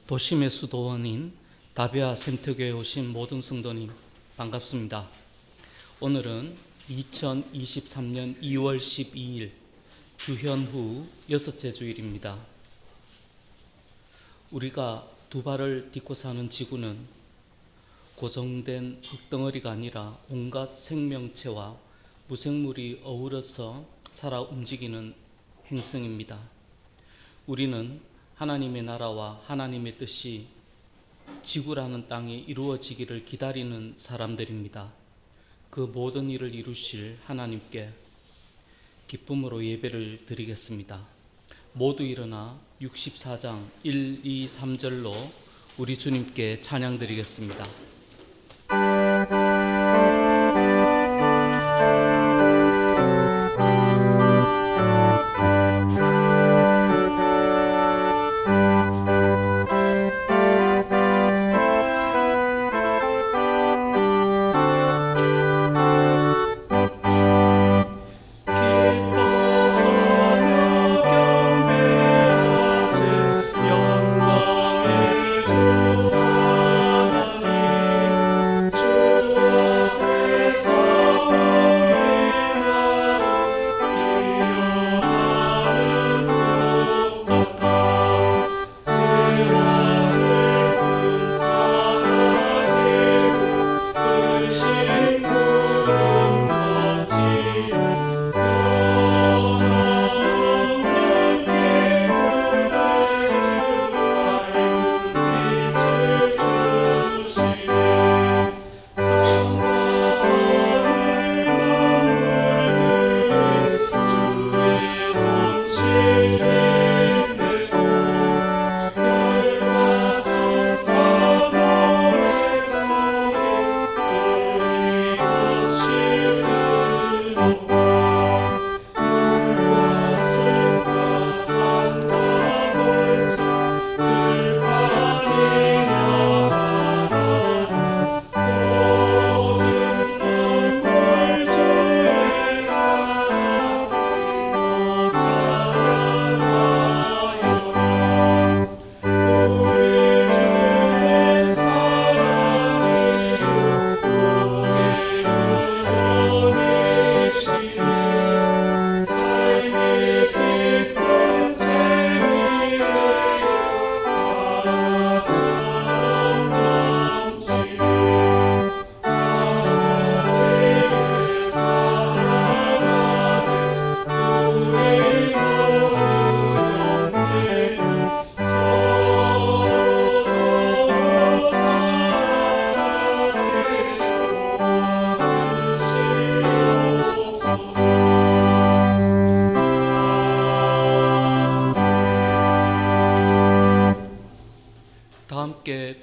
도심의 수도원인 다베아 센터교회에 오신 모든 성도님 반갑습니다. 오늘은 2023년 2월 12일 주현 후 여섯째 주일입니다. 우리가 두 발을 딛고 사는 지구는 고정된 흙덩어리가 아니라 온갖 생명체와 무생물이 어우러서 살아 움직이는 행성입니다. 우리는 하나님의 나라와 하나님의 뜻이 지구라는 땅에 이루어지기를 기다리는 사람들입니다. 그 모든 일을 이루실 하나님께 기쁨으로 예배를 드리겠습니다. 모두 일어나 64장 1, 2, 3절로 우리 주님께 찬양 드리겠습니다.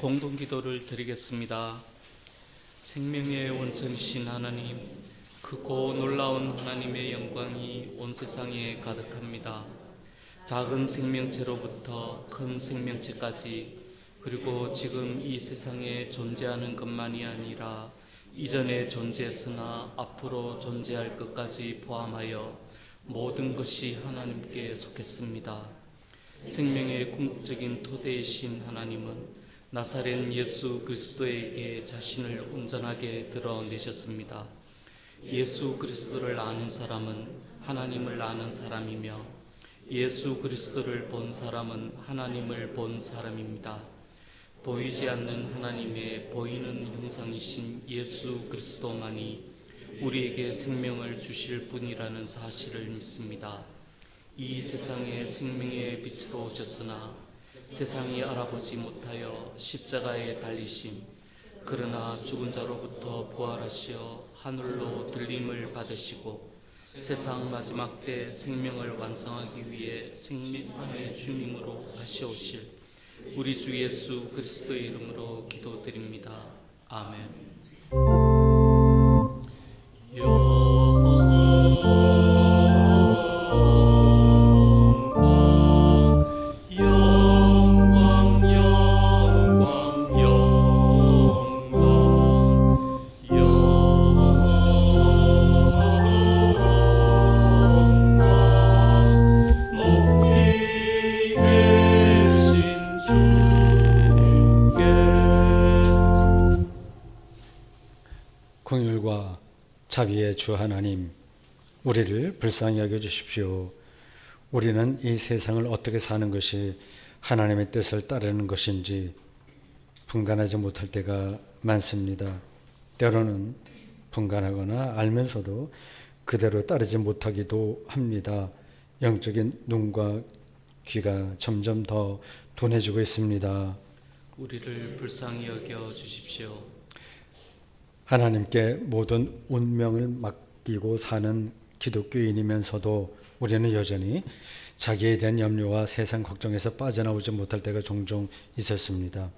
공동기도를 드리겠습니다. 생명의 원천이신 하나님, 크고 놀라운 하나님의 영광이 온 세상에 가득합니다. 작은 생명체로부터 큰 생명체까지, 그리고 지금 이 세상에 존재하는 것만이 아니라 이전에 존재했으나 앞으로 존재할 것까지 포함하여 모든 것이 하나님께 속했습니다. 생명의 궁극적인 토대이신 하나님은 나사렛 예수 그리스도에게 자신을 온전하게 드러내셨습니다. 예수 그리스도를 아는 사람은 하나님을 아는 사람이며 예수 그리스도를 본 사람은 하나님을 본 사람입니다. 보이지 않는 하나님의 보이는 형상이신 예수 그리스도만이 우리에게 생명을 주실 분이라는 사실을 믿습니다. 이 세상에 생명의 빛으로 오셨으나 세상이 알아보지 못하여 십자가에 달리심, 그러나 죽은 자로부터 부활하시어 하늘로 들림을 받으시고 세상 마지막 때 생명을 완성하기 위해 생명의 주님으로 다시 오실 우리 주 예수 그리스도의 이름으로 기도드립니다. 아멘. 주 자비의 주 하나님, 우리를 불쌍히 여겨 주십시오. 우리는 이 세상을 어떻게 사는 것이 하나님의 뜻을 따르는 것인지 분간하지 못할 때가 많습니다. 때로는 분간하거나 알면서도 그대로 따르지 못하기도 합니다. 영적인 눈과 귀가 점점 더 둔해지고 있습니다. 우리를 불쌍히 여겨 주십시오. 하나님께 모든 운명을 맡기고 사는 기독교인이면서도 우리는 여전히 자기에 대한 염려와 세상 걱정에서 빠져나오지 못할 때가 종종 있었습니다.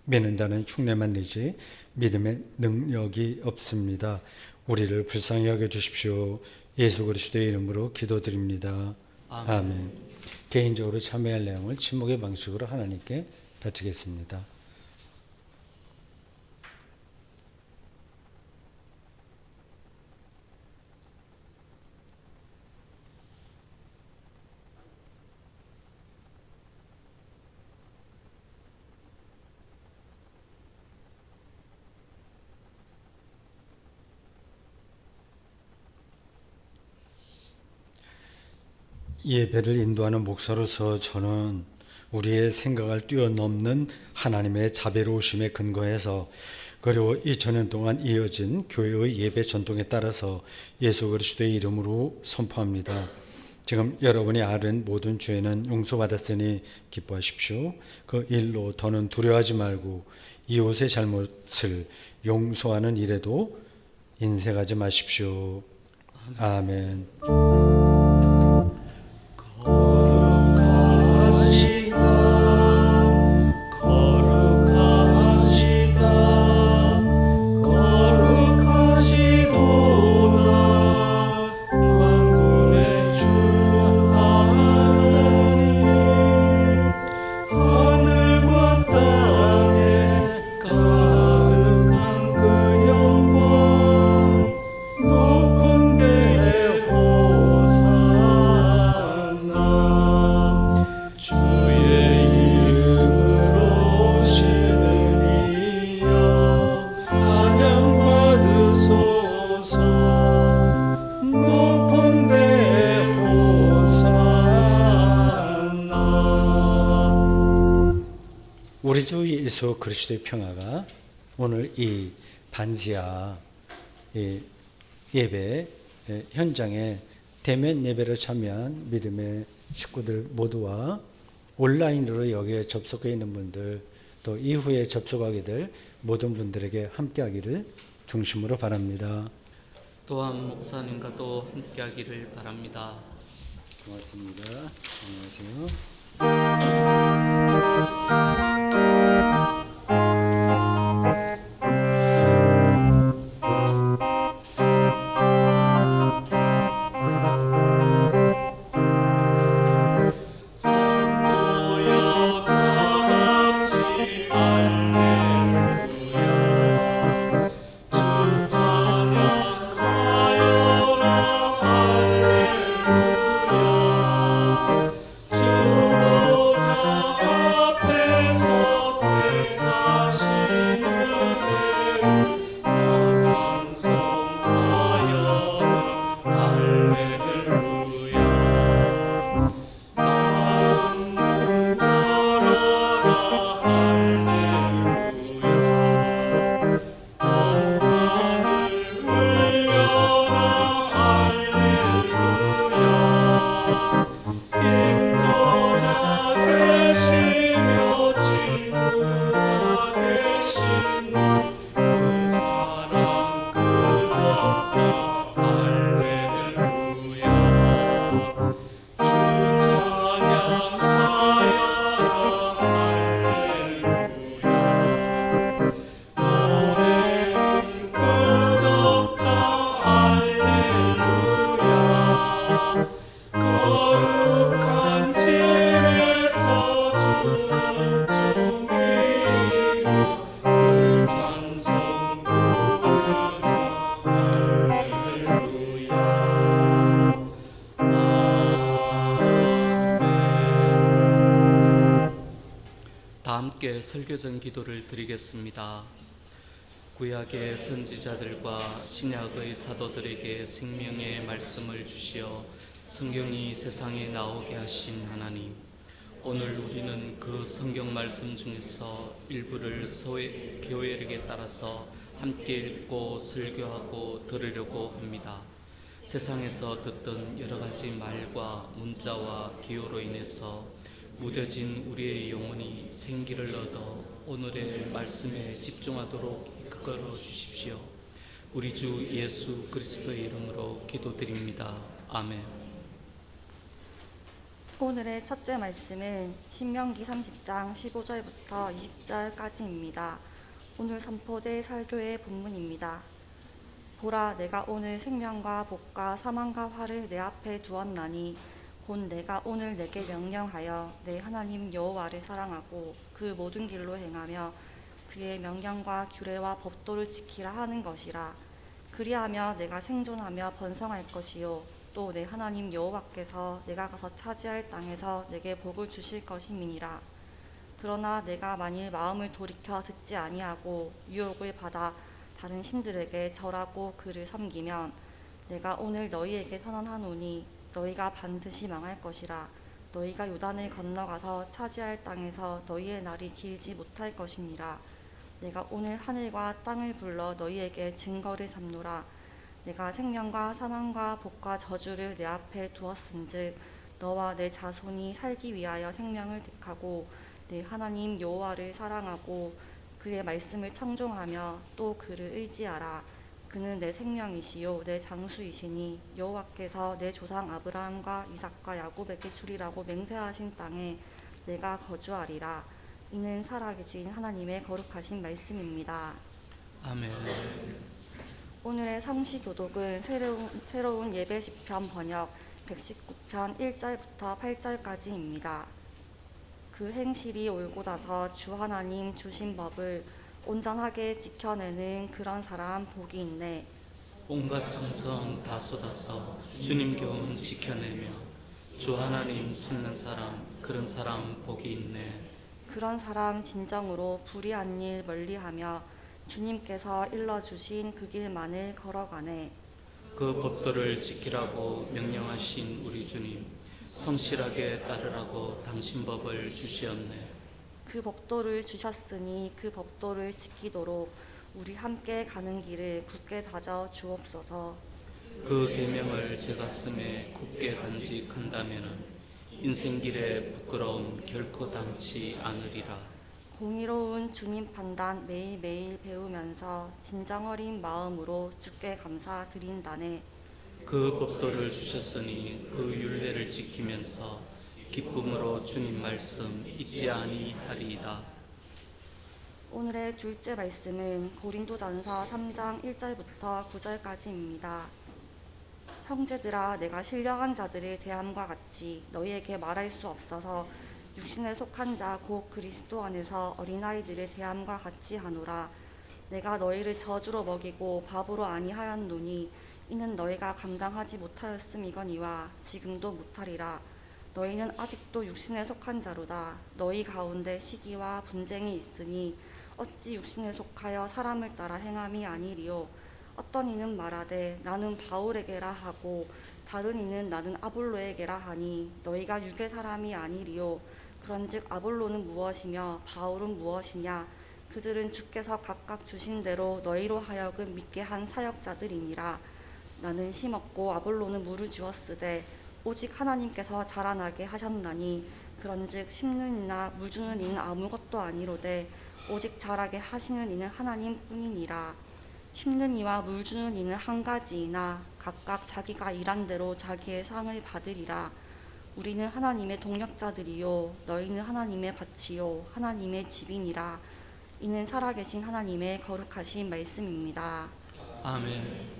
믿는다는 흉내만 내지 믿음의 능력이 없습니다. 우리를 불쌍히 여겨 주십시오. 예수 그리스도의 이름으로 기도드립니다. 아멘. 개인적으로 참여할 내용을 침묵의 방식으로 하나님께 바치겠습니다. 예배를 인도하는 목사로서 저는 우리의 생각을 뛰어넘는 하나님의 자비로우심에 근거해서 그리고 2000년 동안 이어진 교회의 예배 전통에 따라서 예수 그리스도의 이름으로 선포합니다. 지금 여러분이 아는 모든 죄는 용서받았으니 기뻐하십시오. 그 일로 더는 두려워하지 말고 이웃의 잘못을 용서하는 일에도 인색하지 마십시오. 아멘. 우리 주 예수 그리스도의 평화가 오늘 이 반지하 예배 현장에 대면 예배를 참여한 믿음의 식구들 모두와 온라인으로 여기에 접속해 있는 분들 또 이후에 접속하게 될 모든 분들에게 함께하기를 중심으로 바랍니다. 또한 목사님과도 함께하기를 바랍니다. 고맙습니다. 안녕하세요. 다 함께 설교전 기도를 드리겠습니다. 구약의 선지자들과 신약의 사도들에게 생명의 말씀을 주시어 성경이 세상에 나오게 하신 하나님, 오늘 우리는 그 성경 말씀 중에서 일부를 교회에게 따라서 함께 읽고 설교하고 들으려고 합니다. 세상에서 듣던 여러 가지 말과 문자와 기호로 인해서 무뎌진 우리의 영혼이 생기를 얻어 오늘의 말씀에 집중하도록 이끌어 주십시오. 우리 주 예수 그리스도의 이름으로 기도드립니다. 아멘. 오늘의 첫째 말씀은 신명기 30장 15절부터 20절까지입니다. 오늘 선포될 설교의 본문입니다. 보라, 내가 오늘 생명과 복과 사망과 화를 내 앞에 두었나니 곧 내가 오늘 내게 명령하여 내 하나님 여호와를 사랑하고 그 모든 길로 행하며 그의 명령과 규례와 법도를 지키라 하는 것이라. 그리하며 내가 생존하며 번성할 것이요 또 내 하나님 여호와께서 내가 가서 차지할 땅에서 내게 복을 주실 것임이니라. 그러나 내가 만일 마음을 돌이켜 듣지 아니하고 유혹을 받아 다른 신들에게 절하고 그를 섬기면 내가 오늘 너희에게 선언하노니 너희가 반드시 망할 것이라. 너희가 요단을 건너가서 차지할 땅에서 너희의 날이 길지 못할 것이니라. 내가 오늘 하늘과 땅을 불러 너희에게 증거를 삼노라. 내가 생명과 사망과 복과 저주를 내 앞에 두었은즉 너와 내 자손이 살기 위하여 생명을 택하고 내 하나님 여호와를 사랑하고 그의 말씀을 청종하며 또 그를 의지하라. 그는 내 생명이시요 내 장수이시니 여호와께서 내 조상 아브라함과 이삭과 야곱에게 주리라고 맹세하신 땅에 내가 거주하리라. 이는 살아계신 하나님의 거룩하신 말씀입니다. 아멘. 오늘의 성시교독은 새로운 예배 시편 번역 119편 1절부터 8절까지입니다. 그 행실이 옳고 나서 주 하나님 주신 법을 온전하게 지켜내는 그런 사람 복이 있네. 온갖 정성 다 쏟아서 주님 교훈 지켜내며 주 하나님 찾는 사람, 그런 사람 복이 있네. 그런 사람 진정으로 불의한 일 멀리하며 주님께서 일러주신 그 길만을 걸어가네. 그 법도를 지키라고 명령하신 우리 주님, 성실하게 따르라고 당신 법을 주시었네. 그 법도를 주셨으니 그 법도를 지키도록 우리 함께 가는 길을 굳게 다져 주옵소서. 그 계명을 제 가슴에 굳게 간직한다면은 인생길에 부끄러움 결코 당치 않으리라. 공의로운 주님 판단 매일매일 배우면서 진정 어린 마음으로 주께 감사드린다네. 그 법도를 주셨으니 그 율례를 지키면서 기쁨으로 주님 말씀 잊지 아니하리이다. 오늘의 둘째 말씀은 고린도전서 3장 1절부터 9절까지입니다. 형제들아, 내가 신령한 자들을 대함과 같이 너희에게 말할 수 없어서 육신에 속한 자 곧 그리스도 안에서 어린아이들을 대함과 같이 하노라. 내가 너희를 저주로 먹이고 밥으로 아니하였노니 이는 너희가 감당하지 못하였음이거니와 지금도 못하리라. 너희는 아직도 육신에 속한 자로다. 너희 가운데 시기와 분쟁이 있으니 어찌 육신에 속하여 사람을 따라 행함이 아니리요. 어떤 이는 말하되 나는 바울에게라 하고 다른 이는 나는 아볼로에게라 하니 너희가 육의 사람이 아니리요. 그런즉 아볼로는 무엇이며 바울은 무엇이냐. 그들은 주께서 각각 주신 대로 너희로 하여금 믿게 한 사역자들이니라. 나는 심었고 아볼로는 물을 주었으되 오직 하나님께서 자라나게 하셨나니 그런즉 심는 이나 물 주는 이는 아무것도 아니로되 오직 자라게 하시는 이는 하나님뿐이니라. 심는 이와 물 주는 이는 한 가지이나 각각 자기가 일한 대로 자기의 상을 받으리라. 우리는 하나님의 동력자들이요 너희는 하나님의 밭이요 하나님의 집이니라. 이는 살아계신 하나님의 거룩하신 말씀입니다. 아멘.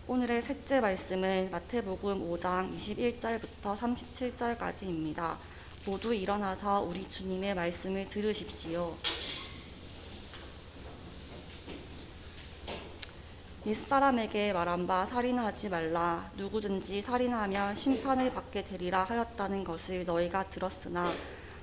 오늘의 셋째 말씀은 마태복음 5장 21절부터 37절까지입니다. 모두 일어나서 우리 주님의 말씀을 들으십시오. 옛사람에게 말한 바 살인하지 말라. 누구든지 살인하면 심판을 받게 되리라 하였다는 것을 너희가 들었으나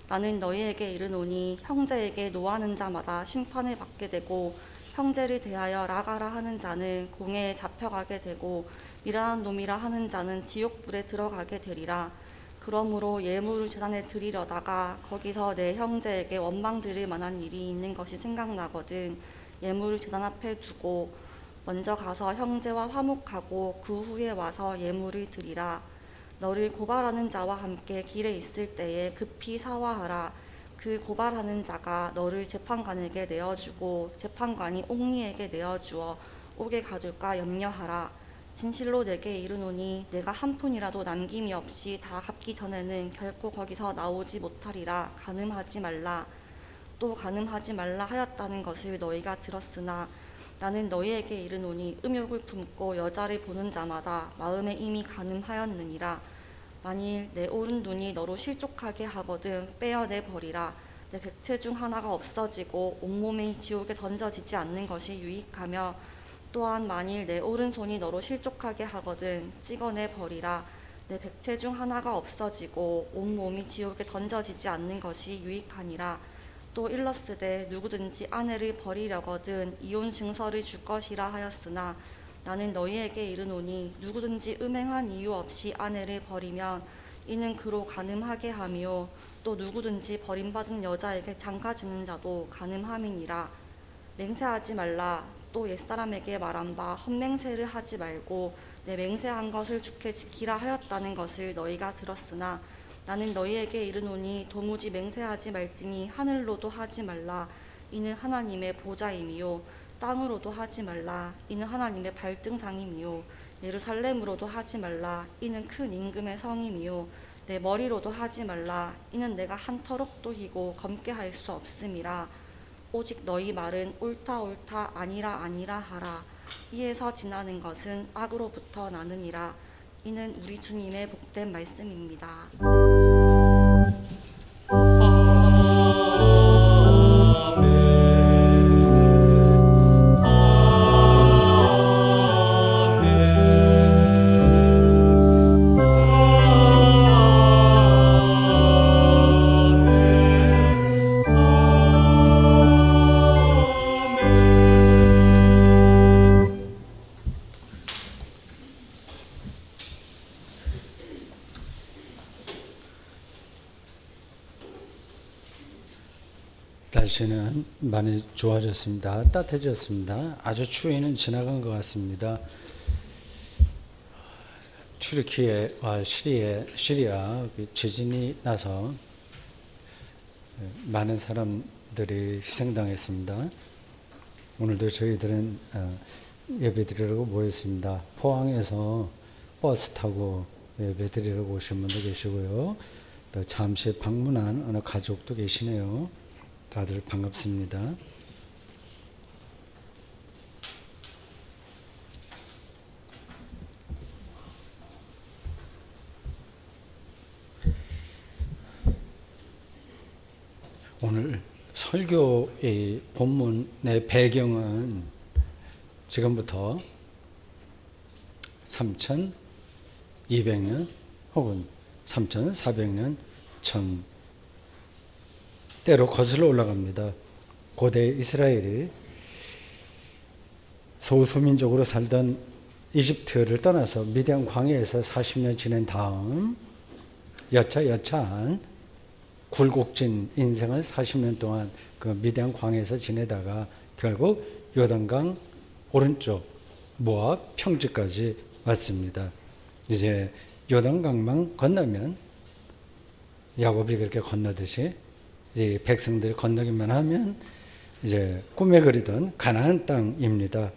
나는 너희에게 이르노니 형제에게 노하는 자마다 심판을 받게 되고 형제를 대하여 라가라 하는 자는 공회에 잡혀가게 되고 미련한 놈이라 하는 자는 지옥불에 들어가게 되리라. 그러므로 예물을 제단에 드리려다가 거기서 내 형제에게 원망 들을 만한 일이 있는 것이 생각나거든 예물을 제단 앞에 두고 먼저 가서 형제와 화목하고 그 후에 와서 예물을 드리라. 너를 고발하는 자와 함께 길에 있을 때에 급히 사화하라. 그 고발하는 자가 너를 재판관에게 내어주고 재판관이 옥리에게 내어주어 옥에 가둘까 염려하라. 진실로 내게 이르노니 내가 한 푼이라도 남김이 없이 다 갚기 전에는 결코 거기서 나오지 못하리라. 간음하지 말라. 또 간음하지 말라 하였다는 것을 너희가 들었으나 나는 너희에게 이르노니 음욕을 품고 여자를 보는 자마다 마음에 이미 간음하였느니라. 만일 내 오른 눈이 너로 실족하게 하거든 빼어내 버리라. 내 백체 중 하나가 없어지고 온몸이 지옥에 던져지지 않는 것이 유익하며 또한 만일 내 오른손이 너로 실족하게 하거든 찍어내 버리라. 내 백체 중 하나가 없어지고 온몸이 지옥에 던져지지 않는 것이 유익하니라. 또 일렀으되 누구든지 아내를 버리려거든 이혼 증서를 줄 것이라 하였으나 나는 너희에게 이르노니 누구든지 음행한 이유 없이 아내를 버리면 이는 그로 간음하게 하며 또 누구든지 버림받은 여자에게 장가지는 자도 간음함이니라. 맹세하지 말라. 또 옛사람에게 말한 바 헛맹세를 하지 말고 내 맹세한 것을 주께 지키라 하였다는 것을 너희가 들었으나 나는 너희에게 이르노니 도무지 맹세하지 말지니 하늘로도 하지 말라. 이는 하나님의 보좌임이요 땅으로도 하지 말라. 이는 하나님의 발등상임이요 예루살렘으로도 하지 말라. 이는 큰 임금의 성임이요 내 머리로도 하지 말라. 이는 내가 한 터럭도 희고 검게 할 수 없음이라. 오직 너희 말은 옳다 옳다 아니라 아니라 하라. 이에서 지나는 것은 악으로부터 나느니라. 이는 우리 주님의 복된 말씀입니다. 날씨는 많이 좋아졌습니다. 따뜻해졌습니다. 아주 추위는 지나간 것 같습니다. 튀르키예와 시리아 지진이 나서 많은 사람들이 희생당했습니다. 오늘도 저희들은 예배드리려고 모였습니다. 포항에서 버스 타고 예배드리려고 오신 분도 계시고요. 또 잠시 방문한 어느 가족도 계시네요. 다들 반갑습니다. 오늘 설교의 본문의 배경은 지금부터 3200년 혹은 3400년 전 때로 거슬러 올라갑니다. 고대 이스라엘이 소수민족으로 살던 이집트를 떠나서 미디안 광야에서 40년 지낸 다음 여차한 굴곡진 인생을 40년 동안 그 미디안 광야에서 지내다가 결국 요단강 오른쪽 모압 평지까지 왔습니다. 이제 요단강만 건너면 야곱이 그렇게 건너듯이 이제 백성들이 건너기만 하면 이제 꿈에 그리던 가나안 땅입니다.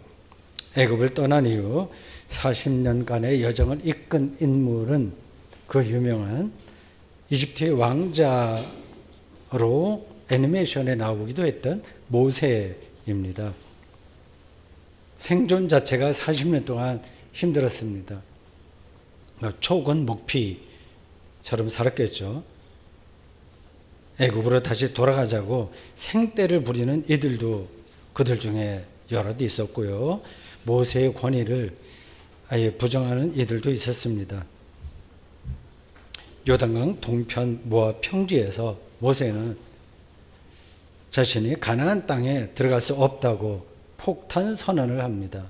애굽을 떠난 이후 40년간의 여정을 이끈 인물은 그 유명한 이집트의 왕자로 애니메이션에 나오기도 했던 모세입니다. 생존 자체가 40년 동안 힘들었습니다. 초건 목피처럼 살았겠죠. 애굽으로 다시 돌아가자고 생떼를 부리는 이들도 그들 중에 여럿 있었고요. 모세의 권위를 아예 부정하는 이들도 있었습니다. 요단강 동편 모압 평지에서 모세는 자신이 가나안 땅에 들어갈 수 없다고 폭탄 선언을 합니다.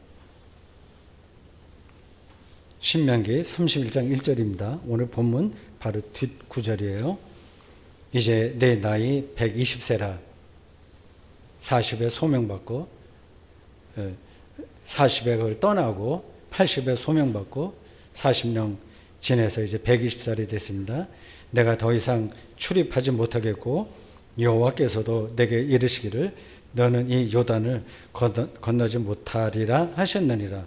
신명기 31장 1절입니다. 오늘 본문 바로 뒷구절이에요. 이제 내 나이 120세라 40에 소명받고 40에 그걸 떠나고 80에 소명받고 40년 지내서 이제 120살이 됐습니다. 내가 더 이상 출입하지 못하겠고 여호와께서도 내게 이르시기를 너는 이 요단을 건너지 못하리라 하셨느니라.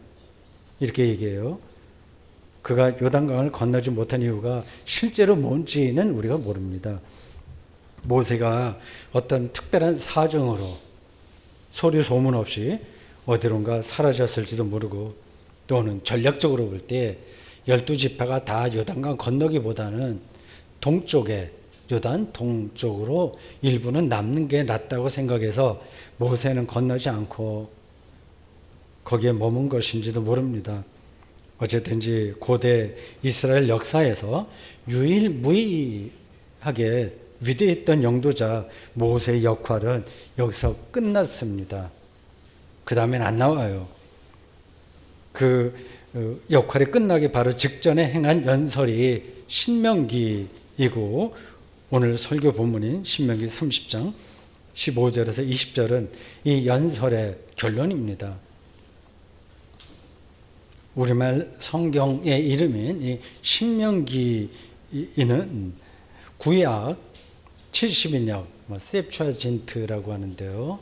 이렇게 얘기해요. 그가 요단강을 건너지 못한 이유가 실제로 뭔지는 우리가 모릅니다. 모세가 어떤 특별한 사정으로 소리 소문 없이 어디론가 사라졌을지도 모르고, 또는 전략적으로 볼 때 12지파가 다 요단강 건너기보다는 동쪽에, 요단 동쪽으로 일부는 남는 게 낫다고 생각해서 모세는 건너지 않고 거기에 머문 것인지도 모릅니다. 어쨌든지 고대 이스라엘 역사에서 유일무이하게 위대했던 영도자 모세의 역할은 여기서 끝났습니다. 그 다음엔 안 나와요. 그 역할이 끝나기 바로 직전에 행한 연설이 신명기이고, 오늘 설교 본문인 신명기 30장 15절에서 20절은 이 연설의 결론입니다. 우리말 성경의 이름인 이 신명기는 구약 70인역, 셉추아진트라고 하는데요.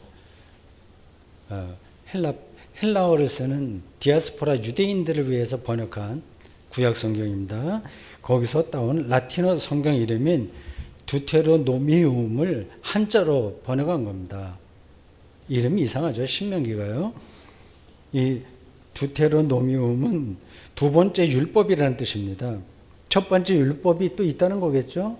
헬라어를 쓰는 디아스포라 유대인들을 위해서 번역한 구약 성경입니다. 거기서 따온 라틴어 성경 이름인 두테로노미움을 한자로 번역한 겁니다. 이름이 이상하죠. 신명기가요. 이 두테로노미움은 두 번째 율법이라는 뜻입니다. 첫 번째 율법이 또 있다는 거겠죠.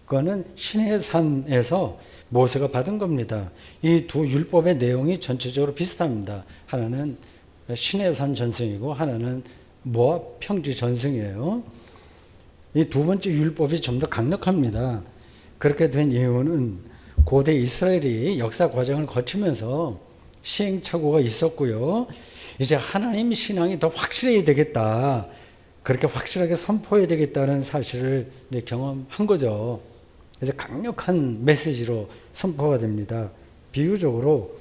그거는 시내산에서 모세가 받은 겁니다. 이 두 율법의 내용이 전체적으로 비슷합니다. 하나는 시내산 전승이고 하나는 모압 평지 전승이에요. 이 두 번째 율법이 좀 더 강력합니다. 그렇게 된 이유는 고대 이스라엘이 역사 과정을 거치면서 시행착오가 있었고요. 이제 하나님 신앙이 더 확실해야 되겠다, 그렇게 확실하게 선포해야 되겠다는 사실을 이제 경험한 거죠. 그래서 강력한 메시지로 선포가 됩니다. 비유적으로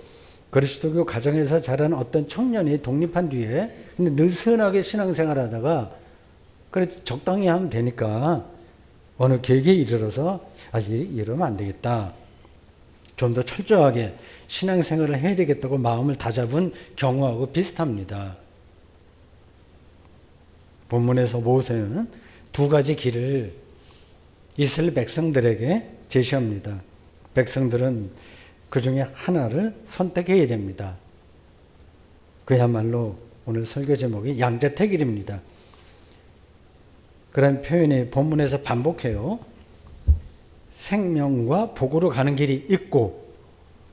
그리스도교 가정에서 자란 어떤 청년이 독립한 뒤에 근데 느슨하게 신앙생활하다가 그래 적당히 하면 되니까 어느 계기에 이르러서 이러면 안 되겠다, 좀 더 철저하게 신앙생활을 해야 되겠다고 마음을 다잡은 경우하고 비슷합니다. 본문에서 모세는 두 가지 길을 이스라엘 백성들에게 제시합니다. 백성들은 그 중에 하나를 선택해야 됩니다. 그야말로 오늘 설교 제목이 양자택일입니다. 그런 표현이 본문에서 반복해요. 생명과 복으로 가는 길이 있고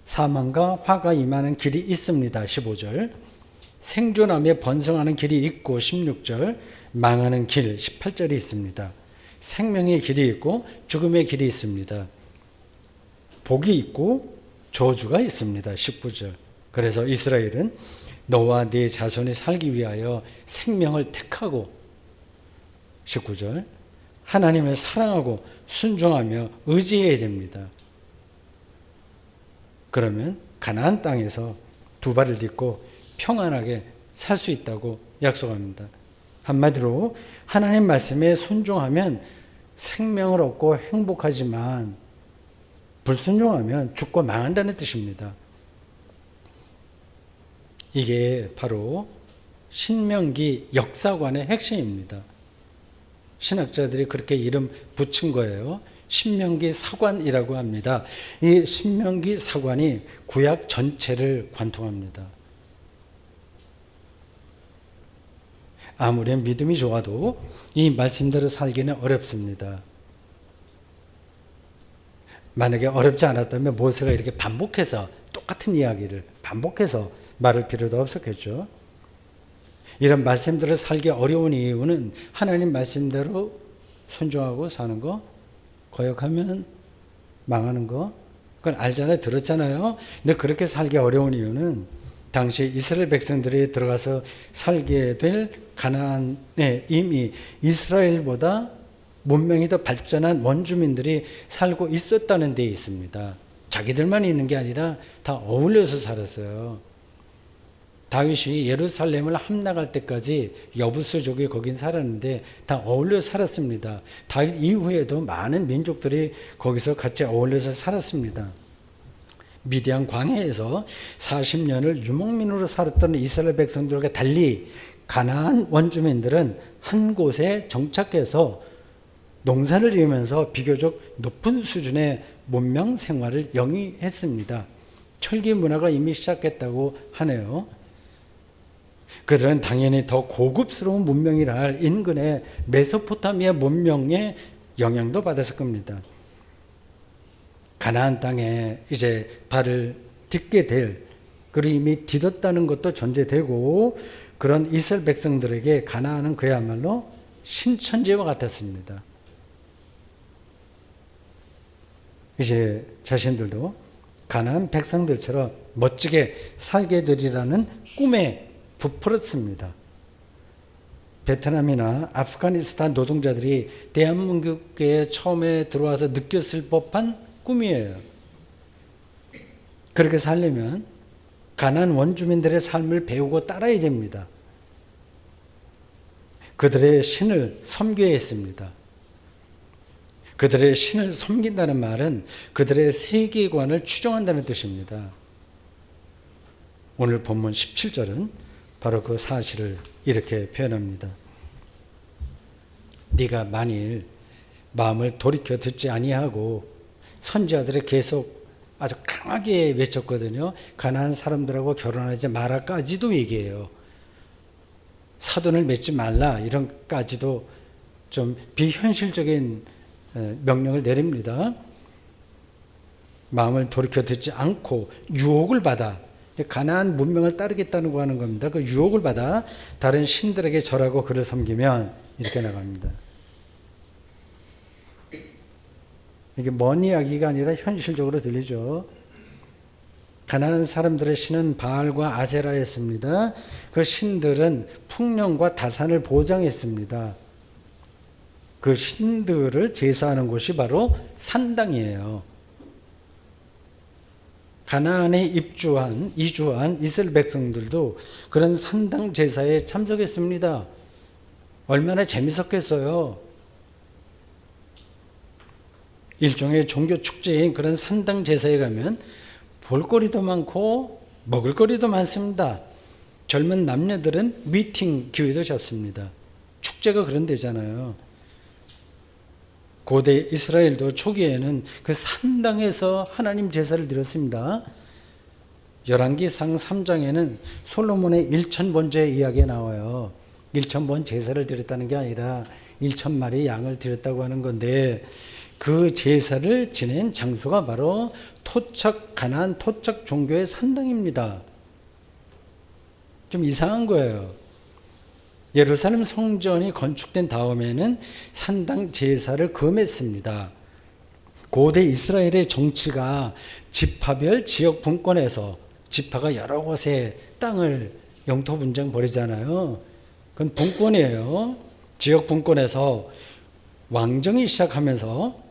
사망과 화가 임하는 길이 있습니다. 15절. 생존하며 번성하는 길이 있고 16절. 망하는 길 18절이 있습니다. 생명의 길이 있고 죽음의 길이 있습니다. 복이 있고 저주가 있습니다. 19절. 그래서 이스라엘은 너와 네 자손이 살기 위하여 생명을 택하고 19절. 하나님을 사랑하고 순종하며 의지해야 됩니다. 그러면 가나안 땅에서 두 발을 딛고 평안하게 살 수 있다고 약속합니다. 한마디로 하나님 말씀에 순종하면 생명을 얻고 행복하지만 불순종하면 죽고 망한다는 뜻입니다. 이게 바로 신명기 역사관의 핵심입니다. 신학자들이 그렇게 이름 붙인 거예요. 신명기 사관이라고 합니다. 이 신명기 사관이 구약 전체를 관통합니다. 아무리 믿음이 좋아도 이 말씀대로 살기는 어렵습니다. 만약에 어렵지 않았다면 모세가 이렇게 반복해서 똑같은 이야기를 반복해서 말할 필요도 없었겠죠. 이런 말씀대로 살기 어려운 이유는 하나님 말씀대로 순종하고 사는 거, 거역하면 망하는 거, 그건 알잖아요. 들었잖아요. 근데 그렇게 살기 어려운 이유는 당시 이스라엘 백성들이 들어가서 살게 될 가나안에 이미 이스라엘보다 문명이 더 발전한 원주민들이 살고 있었다는 데 있습니다. 자기들만 있는 게 아니라 다 어울려서 살았어요. 다윗이 예루살렘을 함락할 때까지 여부수족이 거긴 살았는데 다 어울려 살았습니다. 다윗 이후에도 많은 민족들이 거기서 같이 어울려서 살았습니다. 미디안 광해에서 40년을 유목민으로 살았던 이스라엘 백성들과 달리 가나안 원주민들은 한 곳에 정착해서 농사를 지으면서 비교적 높은 수준의 문명 생활을 영위했습니다. 철기 문화가 이미 시작했다고 하네요. 그들은 당연히 더 고급스러운 문명이라 할 인근의 메소포타미아 문명의 영향도 받았을 겁니다. 가나안 땅에 이제 발을 딛게 될, 그리고 이미 디뎠다는 것도 전제되고, 그런 이스라엘 백성들에게 가나안은 그야말로 신천지와 같았습니다. 이제 자신들도 가나안 백성들처럼 멋지게 살게 되리라는 꿈에 부풀었습니다. 베트남이나 아프가니스탄 노동자들이 대한민국에 처음에 들어와서 느꼈을 법한 꿈이에요. 그렇게 살려면 가나안 원주민들의 삶을 배우고 따라야 됩니다. 그들의 신을 섬겨야 했습니다. 그들의 신을 섬긴다는 말은 그들의 세계관을 추종한다는 뜻입니다. 오늘 본문 17절은 바로 그 사실을 이렇게 표현합니다. 네가 만일 마음을 돌이켜 듣지 아니하고, 선지자들이 계속 아주 강하게 외쳤거든요. 가나안 사람들하고 결혼하지 마라까지도 얘기해요. 사돈을 맺지 말라 이런까지도 좀 비현실적인 명령을 내립니다. 마음을 돌이켜 듣지 않고 유혹을 받아, 가나안 문명을 따르겠다는 거 하는 겁니다. 그 유혹을 받아 다른 신들에게 절하고 그를 섬기면 이렇게 나갑니다. 이게 먼 이야기가 아니라 현실적으로 들리죠. 가나안 사람들의 신은 바알과 아세라였습니다. 그 신들은 풍년과 다산을 보장했습니다. 그 신들을 제사하는 곳이 바로 산당이에요. 가나안에 이주한 이스라엘 백성들도 그런 산당 제사에 참석했습니다. 얼마나 재밌었겠어요. 일종의 종교 축제인 그런 산당 제사에 가면 볼거리도 많고 먹을거리도 많습니다. 젊은 남녀들은 미팅 기회도 잡습니다. 축제가 그런 데잖아요. 고대 이스라엘도 초기에는 그 산당에서 하나님 제사를 드렸습니다. 열왕기상 3장에는 솔로몬의 1000번째 이야기가 나와요. 1000번 제사를 드렸다는 게 아니라 1000마리 양을 드렸다고 하는 건데, 그 제사를 지낸 장소가 바로 가나안 토착 종교의 산당입니다. 좀 이상한 거예요. 예루살렘 성전이 건축된 다음에는 산당 제사를 금했습니다. 고대 이스라엘의 정치가 지파별 지역 분권에서, 지파가 여러 곳에 땅을 영토 분쟁 벌이잖아요. 그건 분권이에요. 지역 분권에서 왕정이 시작하면서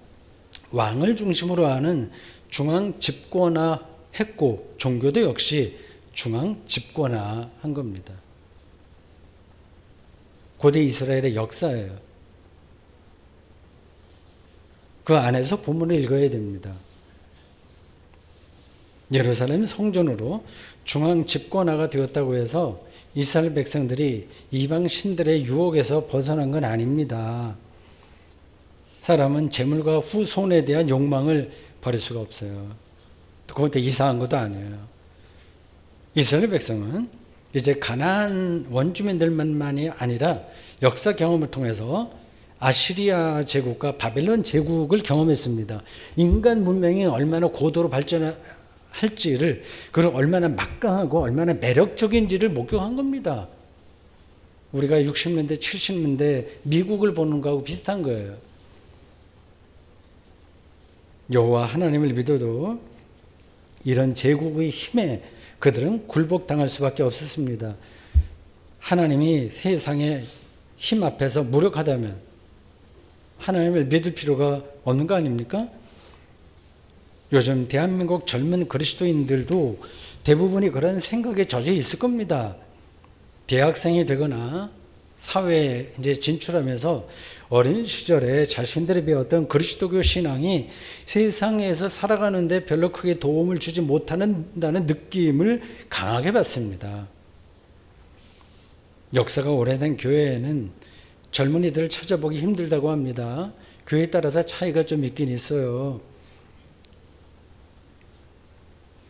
왕을 중심으로 하는 중앙 집권화했고, 종교도 역시 중앙 집권화한 겁니다. 고대 이스라엘의 역사예요. 그 안에서 본문을 읽어야 됩니다. 예루살렘 성전으로 중앙 집권화가 되었다고 해서 이스라엘 백성들이 이방 신들의 유혹에서 벗어난 건 아닙니다. 사람은 재물과 후손에 대한 욕망을 버릴 수가 없어요. 그것도 이상한 것도 아니에요. 이스라엘 백성은 이제 가나안 원주민들만이 아니라 역사 경험을 통해서 아시리아 제국과 바벨론 제국을 경험했습니다. 인간 문명이 얼마나 고도로 발전할지를, 그걸 얼마나 막강하고 얼마나 매력적인지를 목격한 겁니다. 우리가 60년대, 70년대 미국을 보는 거하고 비슷한 거예요. 여호와 하나님을 믿어도 이런 제국의 힘에 그들은 굴복당할 수밖에 없었습니다. 하나님이 세상의 힘 앞에서 무력하다면 하나님을 믿을 필요가 없는 거 아닙니까? 요즘 대한민국 젊은 그리스도인들도 대부분이 그런 생각에 젖어 있을 겁니다. 대학생이 되거나 사회에 이제 진출하면서 어린 시절에 자신들이 배웠던 그리스도교 신앙이 세상에서 살아가는데 별로 크게 도움을 주지 못한다는 느낌을 강하게 받습니다. 역사가 오래된 교회에는 젊은이들을 찾아보기 힘들다고 합니다. 교회에 따라서 차이가 좀 있긴 있어요.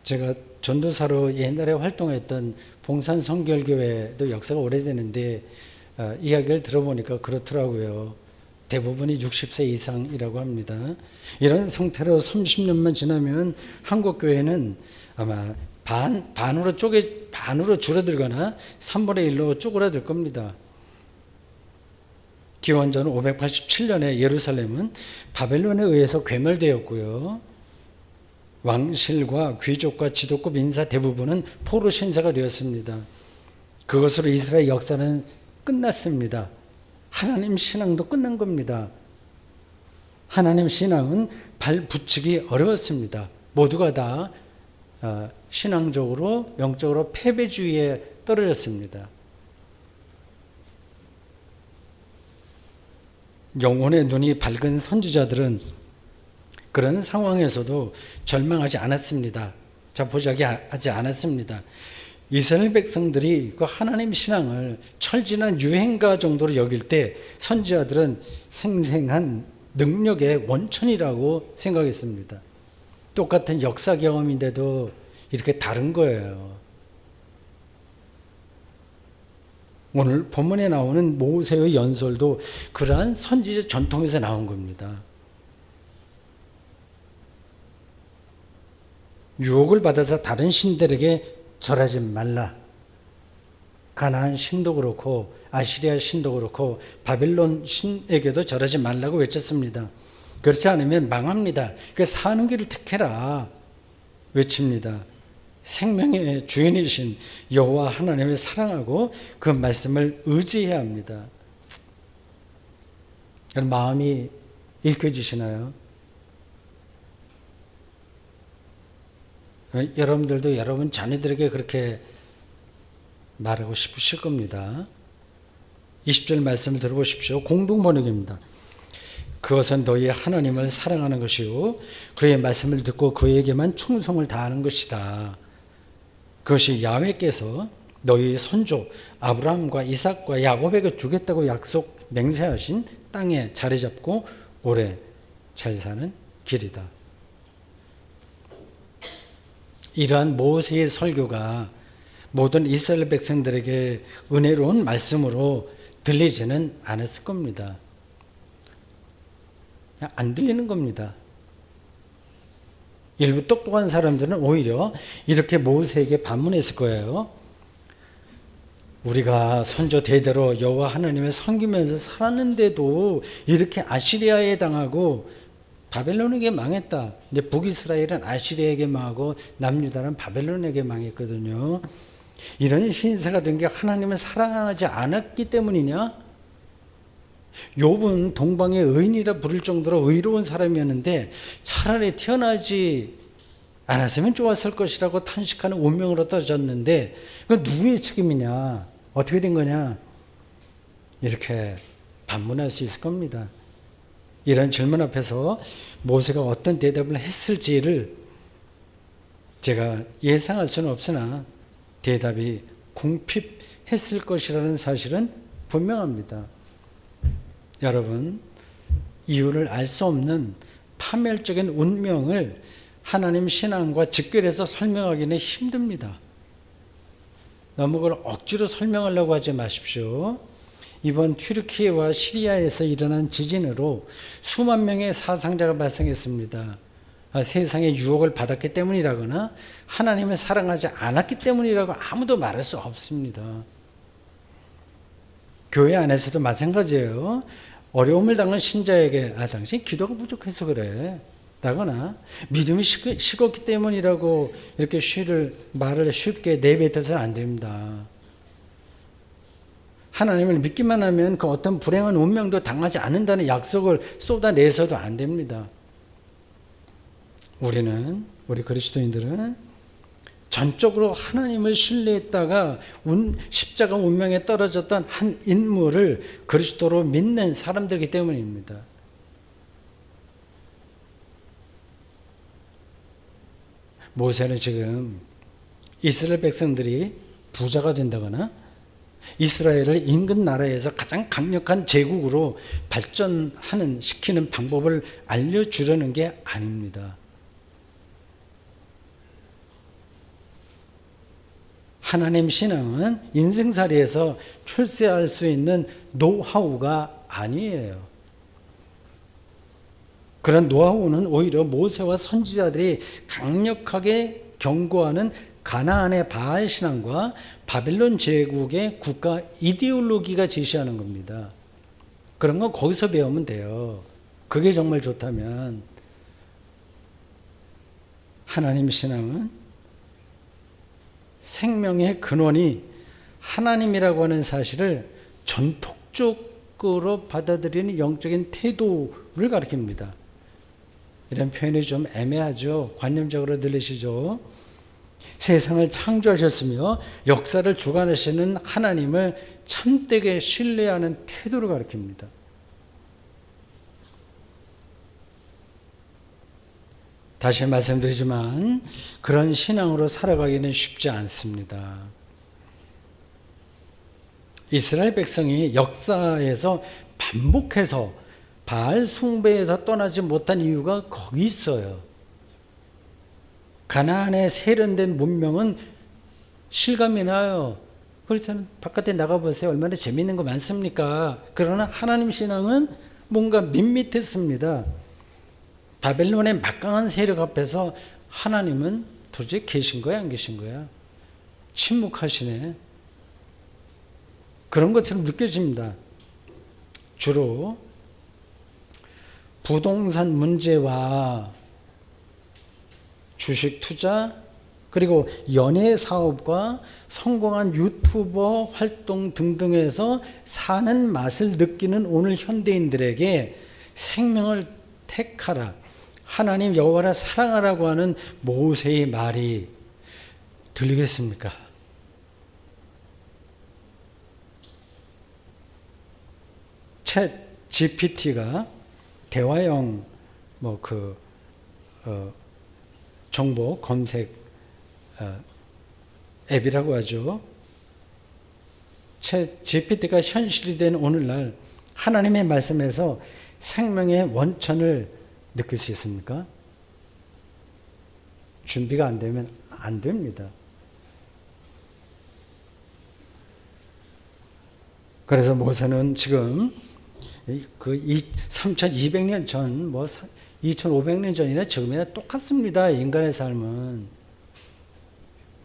제가 전도사로 옛날에 활동했던 봉산 성결교회도 역사가 오래되는데 이야기를 들어보니까 그렇더라고요. 대부분이 60세 이상이라고 합니다. 이런 상태로 30년만 지나면 한국 교회는 아마 반으로 줄어들거나 3분의 1로 쪼그라들 겁니다. 기원전 587년에 예루살렘은 바벨론에 의해서 괴멸되었고요. 왕실과 귀족과 지도급 인사 대부분은 포로 신사가 되었습니다. 그것으로 이스라엘 역사는 끝났습니다. 하나님 신앙도 끝난 겁니다. 하나님 신앙은 발 붙이기 어려웠습니다. 모두가 다 신앙적으로 영적으로 패배주의에 떨어졌습니다. 영혼의 눈이 밝은 선지자들은 그런 상황에서도 절망하지 않았습니다. 자포자기하지 않았습니다. 이스라엘 백성들이 그 하나님 신앙을 철진한 유행가 정도로 여길 때 선지자들은 생생한 능력의 원천이라고 생각했습니다. 똑같은 역사 경험인데도 이렇게 다른 거예요. 오늘 본문에 나오는 모세의 연설도 그러한 선지자 전통에서 나온 겁니다. 유혹을 받아서 다른 신들에게 절하지 말라. 가나안 신도 그렇고 아시리아 신도 그렇고 바벨론 신에게도 절하지 말라고 외쳤습니다. 그렇지 않으면 망합니다. 그래서 사는 길을 택해라 외칩니다. 생명의 주인이신 여호와 하나님을 사랑하고 그 말씀을 의지해야 합니다. 마음이 읽혀지시나요? 여러분들도 여러분 자녀들에게 그렇게 말하고 싶으실 겁니다. 20절 말씀을 들어보십시오. 공동번역입니다. 그것은 너희 하나님을 사랑하는 것이요 그의 말씀을 듣고 그에게만 충성을 다하는 것이다. 그것이 야훼께서 너희 선조 아브라함과 이삭과 야곱에게 주겠다고 약속 맹세하신 땅에 자리 잡고 오래 잘 사는 길이다. 이러한 모세의 설교가 모든 이스라엘 백성들에게 은혜로운 말씀으로 들리지는 않았을 겁니다. 안 들리는 겁니다. 일부 똑똑한 사람들은 오히려 이렇게 모세에게 반문했을 거예요. 우리가 선조 대대로 여호와 하나님을 섬기면서 살았는데도 이렇게 아시리아에 당하고 바벨론에게 망했다. 이제 북이스라엘은 아시리아에게 망하고 남유다는 바벨론에게 망했거든요. 이런 신세가 된 게 하나님을 사랑하지 않았기 때문이냐? 욥은 동방의 의인이라 부를 정도로 의로운 사람이었는데 차라리 태어나지 않았으면 좋았을 것이라고 탄식하는 운명으로 떨어졌는데 그건 누구의 책임이냐? 어떻게 된 거냐? 이렇게 반문할 수 있을 겁니다. 이런 질문 앞에서 모세가 어떤 대답을 했을지를 제가 예상할 수는 없으나 대답이 궁핍했을 것이라는 사실은 분명합니다. 여러분, 이유를 알 수 없는 파멸적인 운명을 하나님 신앙과 직결해서 설명하기는 힘듭니다. 너무 그걸 억지로 설명하려고 하지 마십시오. 이번 튀르키예와 시리아에서 일어난 지진으로 수만 명의 사상자가 발생했습니다. 세상의 유혹을 받았기 때문이라거나 하나님을 사랑하지 않았기 때문이라고 아무도 말할 수 없습니다. 교회 안에서도 마찬가지예요. 어려움을 당한 신자에게 당신 기도가 부족해서 그래. 라거나 믿음이 식었기 때문이라고 이렇게 말을 쉽게 내뱉어서는 안 됩니다. 하나님을 믿기만 하면 그 어떤 불행한 운명도 당하지 않는다는 약속을 쏟아내서도 안 됩니다. 우리 그리스도인들은 전적으로 하나님을 신뢰했다가 십자가 운명에 떨어졌던 한 인물을 그리스도로 믿는 사람들이기 때문입니다. 모세는 지금 이스라엘 백성들이 부자가 된다거나 이스라엘을 인근 나라에서 가장 강력한 제국으로 시키는 방법을 알려주려는 게 아닙니다. 하나님 신앙은 인생살이에서 출세할 수 있는 노하우가 아니에요. 그런 노하우는 오히려 모세와 선지자들이 강력하게 경고하는 가나안의 바알 신앙과 바빌론 제국의 국가 이데올로기가 제시하는 겁니다. 그런 건 거기서 배우면 돼요. 그게 정말 좋다면. 하나님 신앙은 생명의 근원이 하나님이라고 하는 사실을 전폭적으로 받아들이는 영적인 태도를 가리킵니다. 이런 표현이 좀 애매하죠. 관념적으로 들리시죠? 세상을 창조하셨으며 역사를 주관하시는 하나님을 참되게 신뢰하는 태도를 가리킵니다. 다시 말씀드리지만 그런 신앙으로 살아가기는 쉽지 않습니다. 이스라엘 백성이 역사에서 반복해서 바알 숭배에서 떠나지 못한 이유가 거기 있어요. 가나안의 세련된 문명은 실감이 나요. 그렇잖아요. 바깥에 나가보세요. 얼마나 재미있는 거 많습니까? 그러나 하나님 신앙은 뭔가 밋밋했습니다. 바벨론의 막강한 세력 앞에서 하나님은 도대체 계신 거야, 안 계신 거야? 침묵하시네. 그런 것처럼 느껴집니다. 주로 부동산 문제와 주식 투자, 그리고 연예 사업과 성공한 유튜버 활동 등등에서 사는 맛을 느끼는 오늘 현대인들에게 생명을 택하라, 하나님 여호와를 사랑하라고 하는 모세의 말이 들리겠습니까? 챗 GPT가 대화형 정보 검색 앱이라고 하죠. 챗 GPT가 현실이 된 오늘날 하나님의 말씀에서 생명의 원천을 느낄 수 있습니까? 준비가 안 되면 안 됩니다. 그래서 모세는 지금 3200년 전, 2500년 전이나 지금이나 똑같습니다. 인간의 삶은.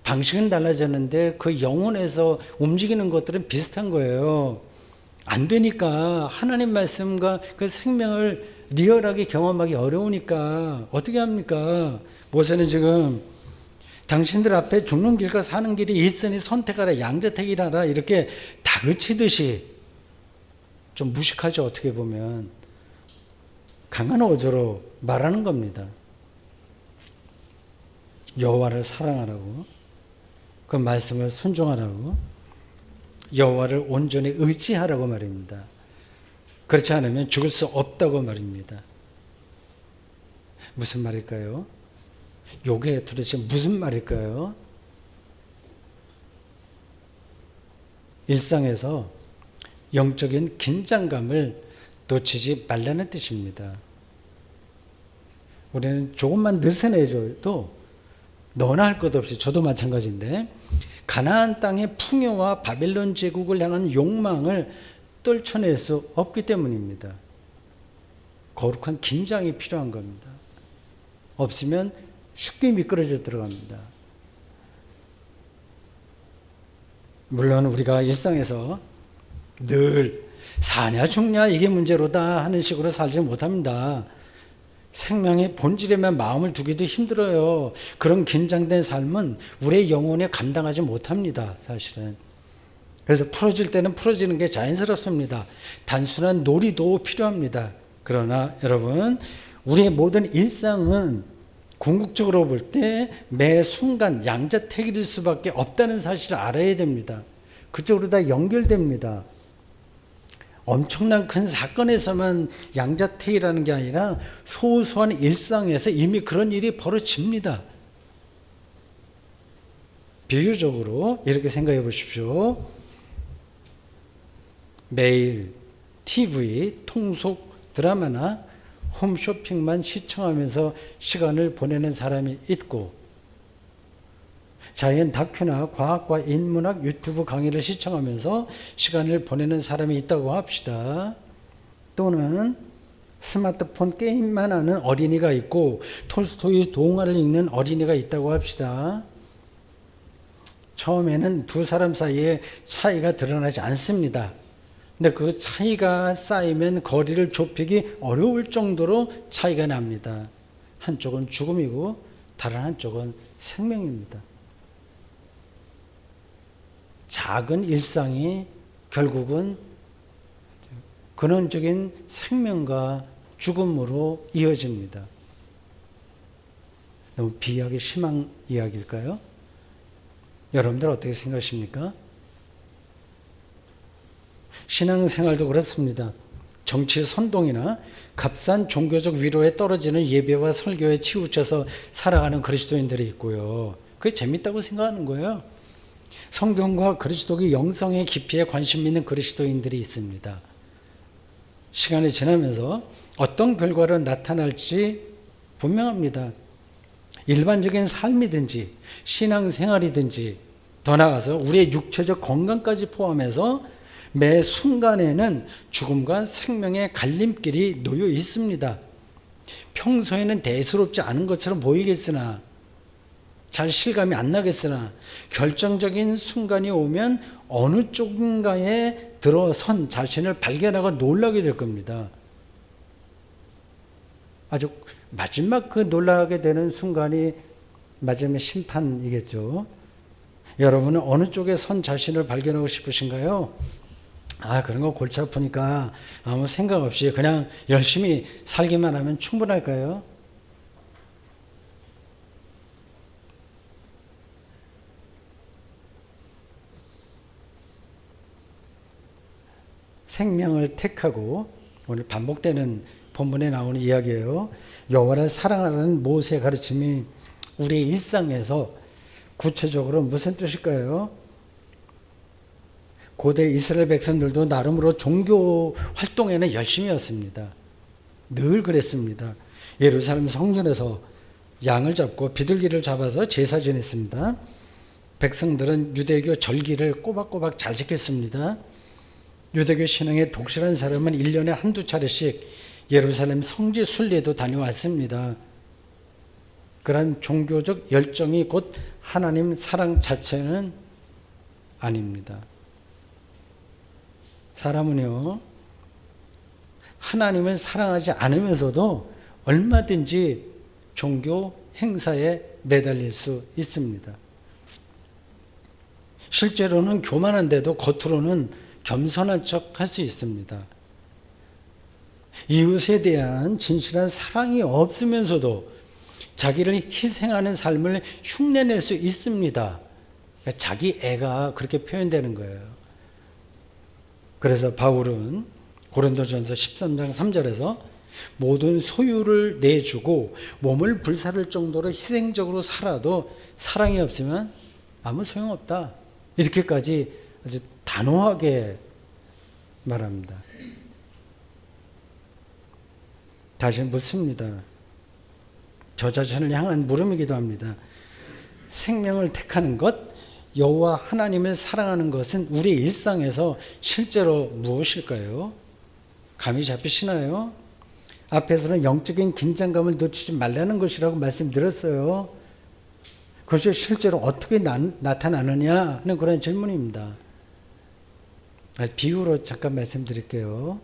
방식은 달라졌는데 그 영혼에서 움직이는 것들은 비슷한 거예요. 안 되니까, 하나님 말씀과 그 생명을 리얼하게 경험하기 어려우니까 어떻게 합니까? 모세는 지금 당신들 앞에 죽는 길과 사는 길이 있으니 선택하라, 양자택일하라, 이렇게 다그치듯이, 좀 무식하죠, 어떻게 보면. 강한 어조로 말하는 겁니다. 여호와를 사랑하라고, 그 말씀을 순종하라고, 여호와를 온전히 의지하라고 말입니다. 그렇지 않으면 죽을 수 없다고 말입니다. 무슨 말일까요? 요게 도대체 무슨 말일까요? 일상에서 영적인 긴장감을 놓치지 말라는 뜻입니다. 우리는 조금만 느슨해져도 너나 할 것 없이, 저도 마찬가지인데, 가나안 땅의 풍요와 바벨론 제국을 향한 욕망을 떨쳐낼 수 없기 때문입니다. 거룩한 긴장이 필요한 겁니다. 없으면 쉽게 미끄러져 들어갑니다. 물론 우리가 일상에서 늘 사냐 죽냐 이게 문제로다 하는 식으로 살지 못합니다. 생명의 본질에만 마음을 두기도 힘들어요. 그런 긴장된 삶은 우리의 영혼에 감당하지 못합니다. 사실은. 그래서 풀어질 때는 풀어지는 게 자연스럽습니다. 단순한 놀이도 필요합니다. 그러나 여러분, 우리의 모든 일상은 궁극적으로 볼 때 매 순간 양자택일일 수밖에 없다는 사실을 알아야 됩니다. 그쪽으로 다 연결됩니다. 엄청난 큰 사건에서만 양자택일이라는 게 아니라 소소한 일상에서 이미 그런 일이 벌어집니다. 비유적으로 이렇게 생각해 보십시오. 매일 TV, 통속, 드라마나 홈쇼핑만 시청하면서 시간을 보내는 사람이 있고, 자연 다큐나 과학과 인문학 유튜브 강의를 시청하면서 시간을 보내는 사람이 있다고 합시다. 또는 스마트폰 게임만 하는 어린이가 있고 톨스토이 동화를 읽는 어린이가 있다고 합시다. 처음에는 두 사람 사이에 차이가 드러나지 않습니다. 근데 그 차이가 쌓이면 거리를 좁히기 어려울 정도로 차이가 납니다. 한쪽은 죽음이고 다른 한쪽은 생명입니다. 작은 일상이 결국은 근원적인 생명과 죽음으로 이어집니다. 너무 비약이 심한 이야기일까요? 여러분들 어떻게 생각하십니까? 신앙생활도 그렇습니다. 정치 선동이나 값싼 종교적 위로에 떨어지는 예배와 설교에 치우쳐서 살아가는 그리스도인들이 있고요. 그게 재밌다고 생각하는 거예요. 성경과 그리스도의 영성의 깊이에 관심 있는 그리스도인들이 있습니다. 시간이 지나면서 어떤 결과로 나타날지 분명합니다. 일반적인 삶이든지 신앙생활이든지 더 나아가서 우리의 육체적 건강까지 포함해서 매 순간에는 죽음과 생명의 갈림길이 놓여 있습니다. 평소에는 대수롭지 않은 것처럼 보이겠으나, 잘 실감이 안 나겠으나 결정적인 순간이 오면 어느 쪽인가에 들어선 자신을 발견하고 놀라게 될 겁니다. 아주 마지막 그 놀라게 되는 순간이 마지막 심판이겠죠. 여러분은 어느 쪽에 선 자신을 발견하고 싶으신가요? 그런 거 골치 아프니까 아무 생각 없이 그냥 열심히 살기만 하면 충분할까요? 생명을 택하고, 오늘 반복되는 본문에 나오는 이야기예요. 여호와를 사랑하라는 모세의 가르침이 우리의 일상에서 구체적으로 무슨 뜻일까요? 고대 이스라엘 백성들도 나름으로 종교 활동에는 열심히 였습니다. 늘 그랬습니다. 예루살렘 성전에서 양을 잡고 비둘기를 잡아서 제사 지냈습니다. 백성들은 유대교 절기를 꼬박꼬박 잘 지켰습니다. 유대교 신앙에 독실한 사람은 1년에 한두 차례씩 예루살렘 성지 순례도 다녀왔습니다. 그런 종교적 열정이 곧 하나님 사랑 자체는 아닙니다. 사람은요, 하나님을 사랑하지 않으면서도 얼마든지 종교 행사에 매달릴 수 있습니다. 실제로는 교만한데도 겉으로는 겸손한 척 할 수 있습니다. 이웃에 대한 진실한 사랑이 없으면서도 자기를 희생하는 삶을 흉내낼 수 있습니다. 자기 애가 그렇게 표현되는 거예요. 그래서 바울은 고린도전서 13장 3절에서 모든 소유를 내주고 몸을 불사를 정도로 희생적으로 살아도 사랑이 없으면 아무 소용없다. 이렇게까지 아주 단호하게 말합니다. 다시 묻습니다. 저 자신을 향한 물음이기도 합니다. 생명을 택하는 것, 여호와 하나님을 사랑하는 것은 우리 일상에서 실제로 무엇일까요? 감이 잡히시나요? 앞에서는 영적인 긴장감을 놓치지 말라는 것이라고 말씀드렸어요. 그것이 실제로 어떻게 나타나느냐 하는 그런 질문입니다. 비유로 잠깐 말씀드릴게요.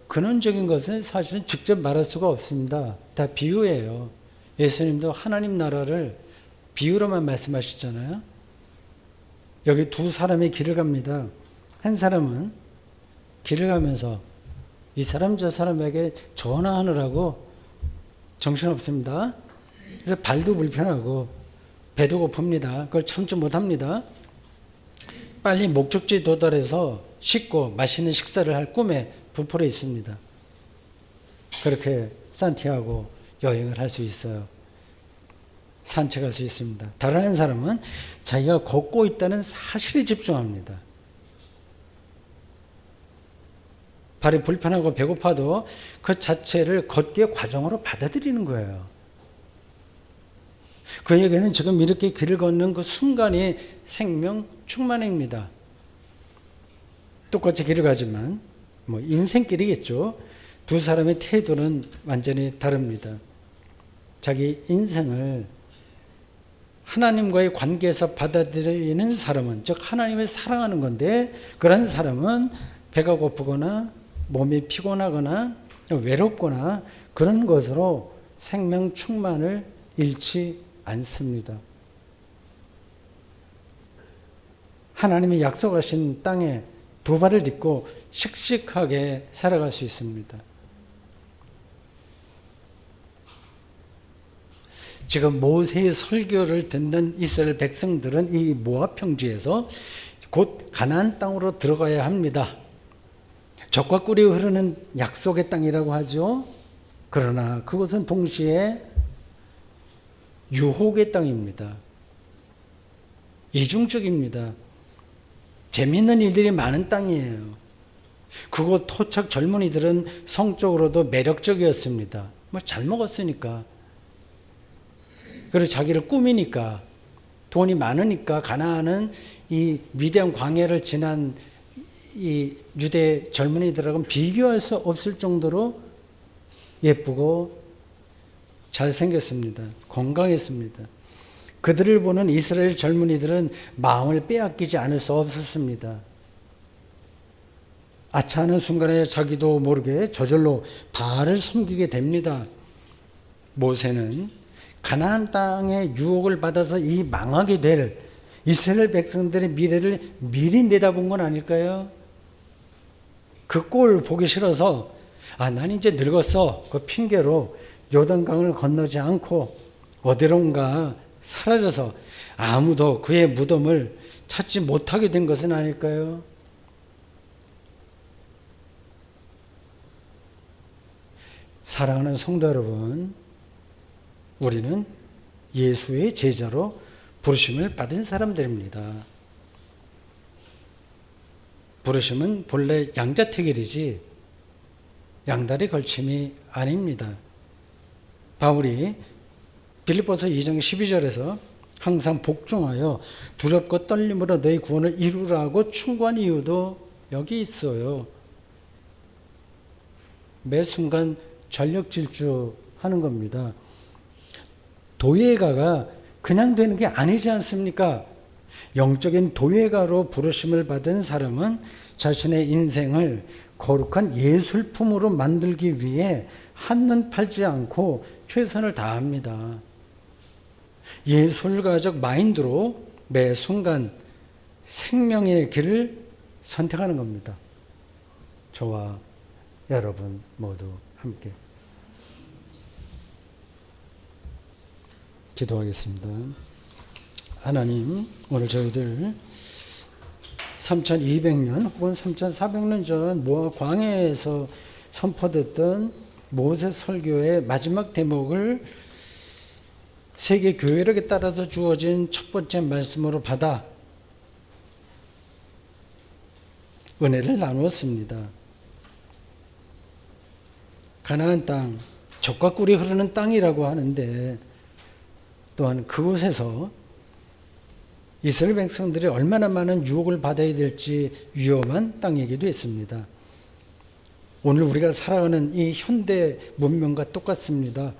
근원적인 것은 사실은 직접 말할 수가 없습니다. 다 비유예요. 예수님도 하나님 나라를 비유로만 말씀하셨잖아요. 여기 두 사람이 길을 갑니다. 한 사람은 길을 가면서 이 사람 저 사람에게 전화하느라고 정신없습니다. 그래서 발도 불편하고 배도 고픕니다. 그걸 참지 못합니다. 빨리 목적지에 도달해서 씻고 맛있는 식사를 할 꿈에 부풀어 있습니다. 그렇게 산티아고 여행을 할 수 있어요. 산책할 수 있습니다. 다른 한 사람은 자기가 걷고 있다는 사실에 집중합니다. 발이 불편하고 배고파도 그 자체를 걷기의 과정으로 받아들이는 거예요. 그에게는 지금 이렇게 길을 걷는 그 순간이 생명 충만입니다. 똑같이 길을 가지만 인생길이겠죠. 두 사람의 태도는 완전히 다릅니다. 자기 인생을 하나님과의 관계에서 받아들이는 사람은, 즉 하나님을 사랑하는 건데, 그런 사람은 배가 고프거나 몸이 피곤하거나 외롭거나 그런 것으로 생명 충만을 잃지 않습니다. 하나님이 약속하신 땅에 두 발을 딛고 씩씩하게 살아갈 수 있습니다. 지금 모세의 설교를 듣는 이스라엘 백성들은 이 모압 평지에서 곧 가나안 땅으로 들어가야 합니다. 젖과 꿀이 흐르는 약속의 땅이라고 하죠. 그러나 그것은 동시에 유혹의 땅입니다. 이중적입니다. 재미있는 일들이 많은 땅이에요. 그곳 토착 젊은이들은 성적으로도 매력적이었습니다. 잘 먹었으니까. 그리고 자기를 꾸미니까, 돈이 많으니까. 가나안은 이 위대한 광야를 지난 이 유대 젊은이들하고는 비교할 수 없을 정도로 예쁘고 잘생겼습니다. 건강했습니다. 그들을 보는 이스라엘 젊은이들은 마음을 빼앗기지 않을 수 없었습니다. 아차하는 순간에 자기도 모르게 저절로 바알을 섬기게 됩니다. 모세는 가나안 땅의 유혹을 받아서 이 망하게 될 이스라엘 백성들의 미래를 미리 내다본 건 아닐까요? 그 꼴 보기 싫어서 난 이제 늙었어. 그 핑계로 요단강을 건너지 않고 어디론가 사라져서 아무도 그의 무덤을 찾지 못하게 된 것은 아닐까요? 사랑하는 성도 여러분, 우리는 예수의 제자로 부르심을 받은 사람들입니다. 부르심은 본래 양자택일이지 양다리 걸침이 아닙니다. 바울이 빌립보서 2장 12절에서 항상 복종하여 두렵고 떨림으로 너희 구원을 이루라고 충고한 이유도 여기 있어요. 매 순간 전력 질주하는 겁니다. 도예가가 그냥 되는 게 아니지 않습니까? 영적인 도예가로 부르심을 받은 사람은 자신의 인생을 거룩한 예술품으로 만들기 위해 한눈 팔지 않고 최선을 다합니다. 예술가적 마인드로 매 순간 생명의 길을 선택하는 겁니다. 저와 여러분 모두 함께 기도하겠습니다. 하나님, 오늘 저희들 3200년 혹은 3400년 전 모압 광야에서 선포됐던 모세 설교의 마지막 대목을 세계 교회력에 따라서 주어진 첫 번째 말씀으로 받아 은혜를 나누었습니다. 가나안 땅, 젖과 꿀이 흐르는 땅이라고 하는데 또한 그곳에서 이스라엘 백성들이 얼마나 많은 유혹을 받아야 될지 위험한 땅이기도 했습니다. 오늘 우리가 살아가는 이 현대 문명과 똑같습니다.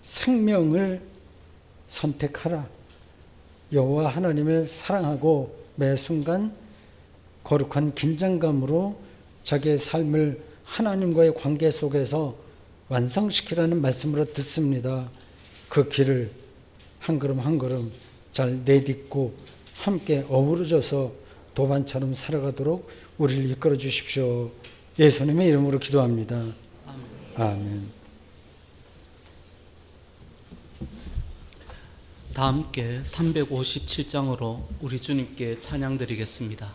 생명을 선택하라. 여호와 하나님을 사랑하고 매 순간 거룩한 긴장감으로 자기의 삶을 하나님과의 관계 속에서 완성시키라는 말씀으로 듣습니다. 그 길을 한 걸음 한 걸음 잘 내딛고 함께 어우러져서 도반처럼 살아가도록 우리를 이끌어 주십시오. 예수님의 이름으로 기도합니다. 아멘. 다 함께 357장으로 우리 주님께 찬양 드리겠습니다.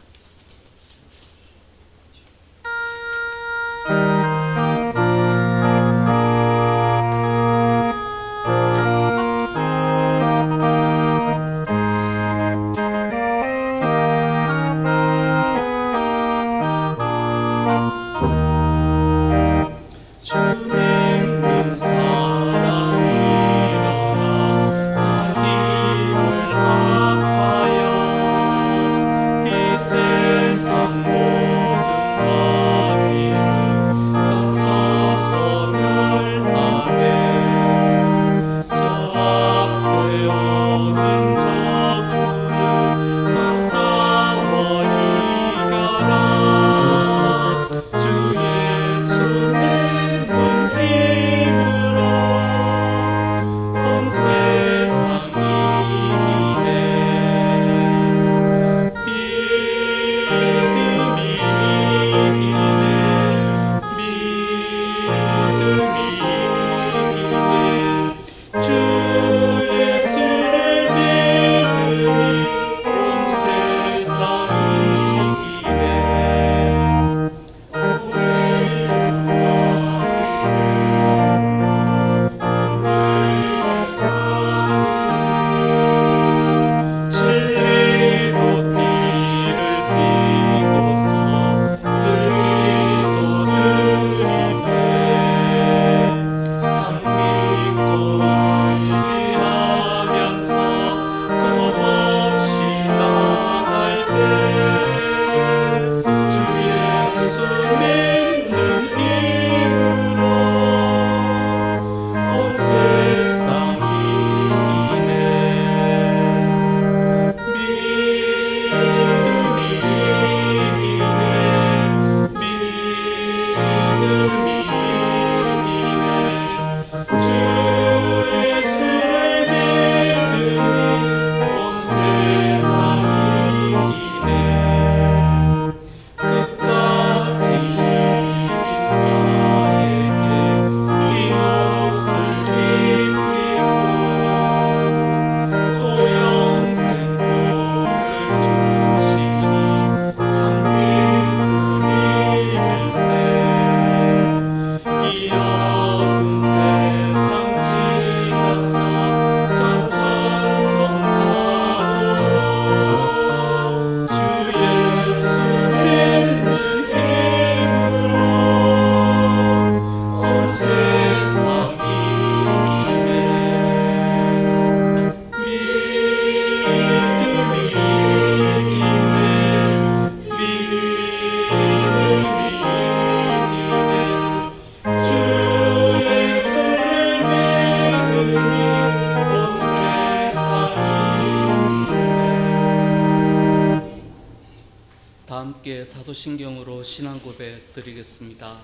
사도신경으로 신앙 고백 드리겠습니다.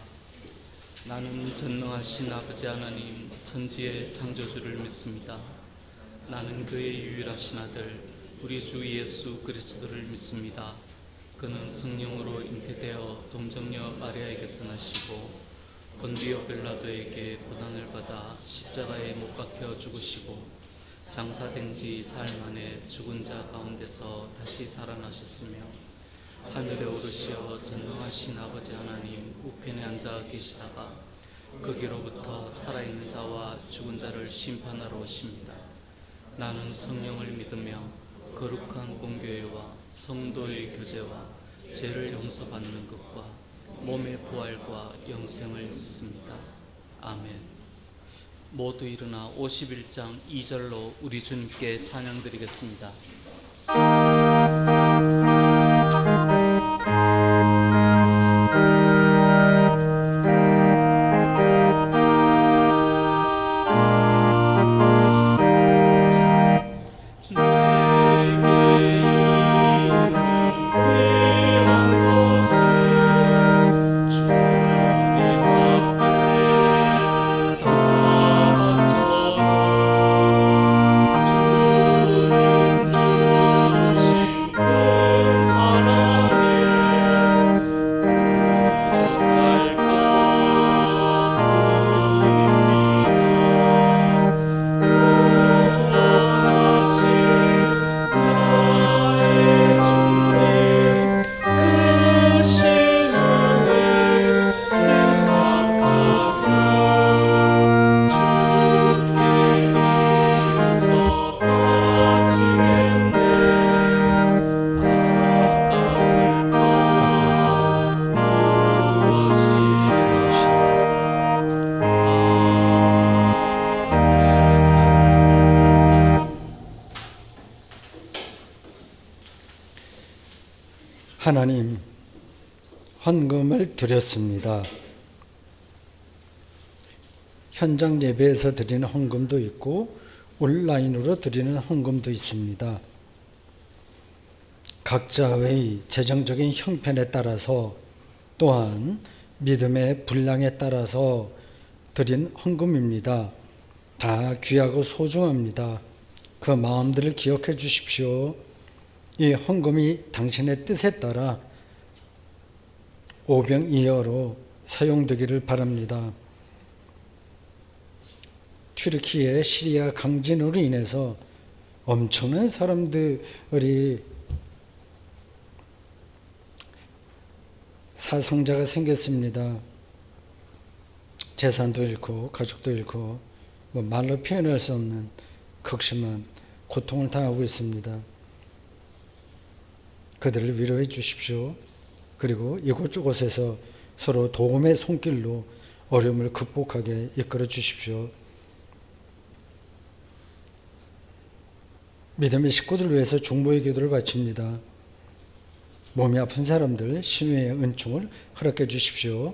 나는 전능하신 아버지 하나님 천지의 창조주를 믿습니다. 나는 그의 유일하신 아들 우리 주 예수 그리스도를 믿습니다. 그는 성령으로 잉태되어 동정녀 마리아에게서 나시고 본디오 빌라도에게 고난을 받아 십자가에 못 박혀 죽으시고 장사된 지 사흘 만에 죽은 자 가운데서 다시 살아나셨으며 하늘에 오르시어 전능하신 아버지 하나님 우편에 앉아 계시다가 거기로부터 살아있는 자와 죽은 자를 심판하러 오십니다. 나는 성령을 믿으며 거룩한 공교회와 성도의 교제와 죄를 용서받는 것과 몸의 부활과 영생을 믿습니다. 아멘. 모두 일어나 51장 2절로 우리 주님께 찬양 드리겠습니다. 하나님, 헌금을 드렸습니다. 현장 예배에서 드리는 헌금도 있고 온라인으로 드리는 헌금도 있습니다. 각자의 재정적인 형편에 따라서 또한 믿음의 분량에 따라서 드린 헌금입니다. 다 귀하고 소중합니다. 그 마음들을 기억해 주십시오. 이 헌금이 당신의 뜻에 따라 오병이어로 사용되기를 바랍니다. 튀르키예 시리아 강진으로 인해서 엄청난 사람들이 사상자가 생겼습니다. 재산도 잃고 가족도 잃고 말로 표현할 수 없는 극심한 고통을 당하고 있습니다. 그들을 위로해 주십시오. 그리고 이곳저곳에서 서로 도움의 손길로 어려움을 극복하게 이끌어 주십시오. 믿음의 식구들을 위해서 중보의 기도를 바칩니다. 몸이 아픈 사람들 신유의 은총을 허락해 주십시오.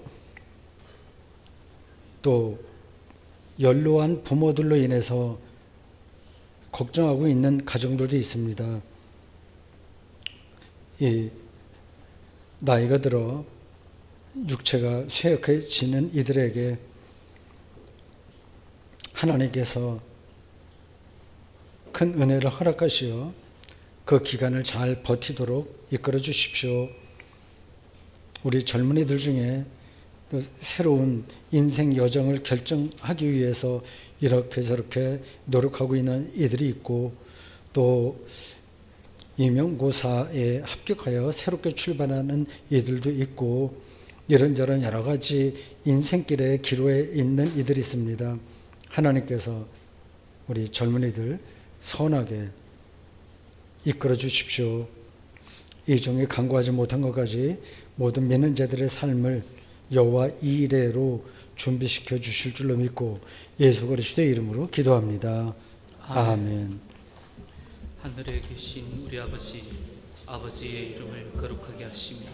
또 연로한 부모들로 인해서 걱정하고 있는 가정들도 있습니다. 이 나이가 들어 육체가 쇠약해지는 이들에게 하나님께서 큰 은혜를 허락하시어 그 기간을 잘 버티도록 이끌어 주십시오. 우리 젊은이들 중에 또 새로운 인생 여정을 결정하기 위해서 이렇게 저렇게 노력하고 있는 이들이 있고, 또 임용고사에 합격하여 새롭게 출발하는 이들도 있고, 이런저런 여러 가지 인생길의 기로에 있는 이들이 있습니다. 하나님께서 우리 젊은이들 선하게 이끌어 주십시오. 이 종이 간구하지 못한 것까지 모든 믿는 자들의 삶을 여호와 이레로 준비시켜 주실 줄로 믿고 예수 그리스도의 이름으로 기도합니다. 아멘. 하늘에 계신 우리 아버지, 아버지의 이름을 거룩하게 하시며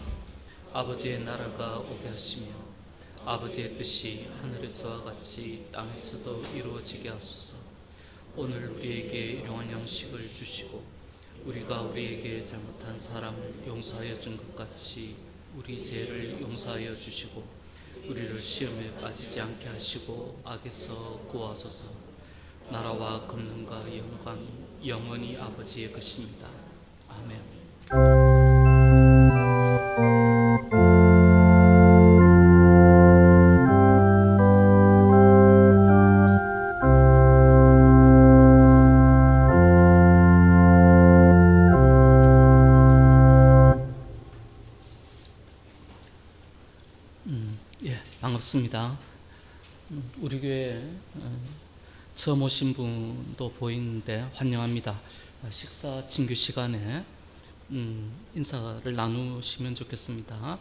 아버지의 나라가 오게 하시며 아버지의 뜻이 하늘에서와 같이 땅에서도 이루어지게 하소서. 오늘 우리에게 일용할 양식을 주시고 우리가 우리에게 잘못한 사람을 용서하여 준 것 같이 우리 죄를 용서하여 주시고 우리를 시험에 빠지지 않게 하시고 악에서 구하소서. 나라와 권능과 영광 영원히 아버지의 것입니다. 아멘. 반갑습니다. 우리 교회 처음 오신 분도 보이는데 환영합니다. 식사 친교 시간에 인사를 나누시면 좋겠습니다.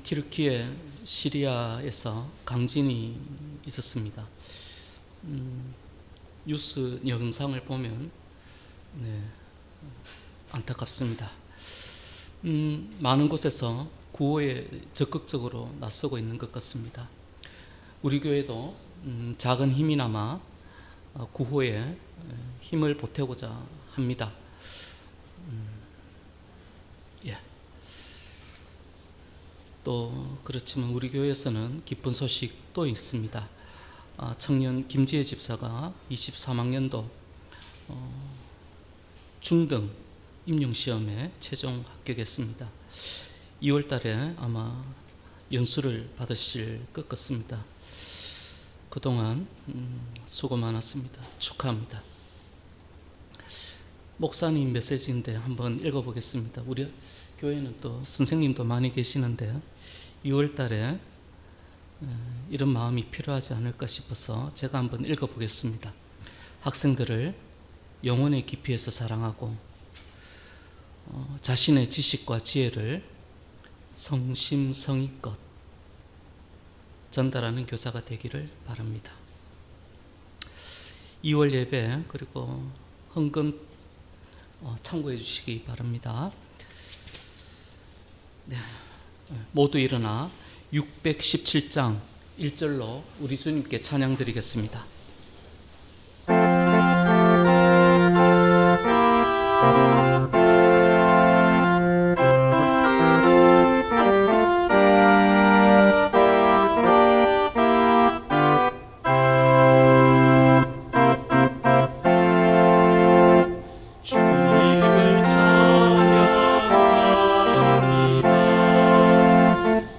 튀르키예 시리아에서 강진이 있었습니다. 뉴스 영상을 보면 안타깝습니다. 많은 곳에서 구호에 적극적으로 나서고 있는 것 같습니다. 우리 교회도 작은 힘이나마 구호에 힘을 보태고자 합니다. 또 그렇지만 우리 교회에서는 기쁜 소식도 있습니다. 청년 김지혜 집사가 23학년도 중등 임용시험에 최종 합격했습니다. 2월 달에 아마 연수를 받으실 것 같습니다. 그동안 수고 많았습니다. 축하합니다. 목사님 메시지인데 한번 읽어보겠습니다. 우리 교회는 또 선생님도 많이 계시는데 2월 달에 이런 마음이 필요하지 않을까 싶어서 제가 한번 읽어보겠습니다. 학생들을 영혼의 깊이에서 사랑하고 자신의 지식과 지혜를 성심성의껏 전달하는 교사가 되기를 바랍니다. 2월 예배 그리고 헌금 참고해 주시기 바랍니다. 모두 일어나 617장 1절로 우리 주님께 찬양 드리겠습니다. 주님을 찬양합니다.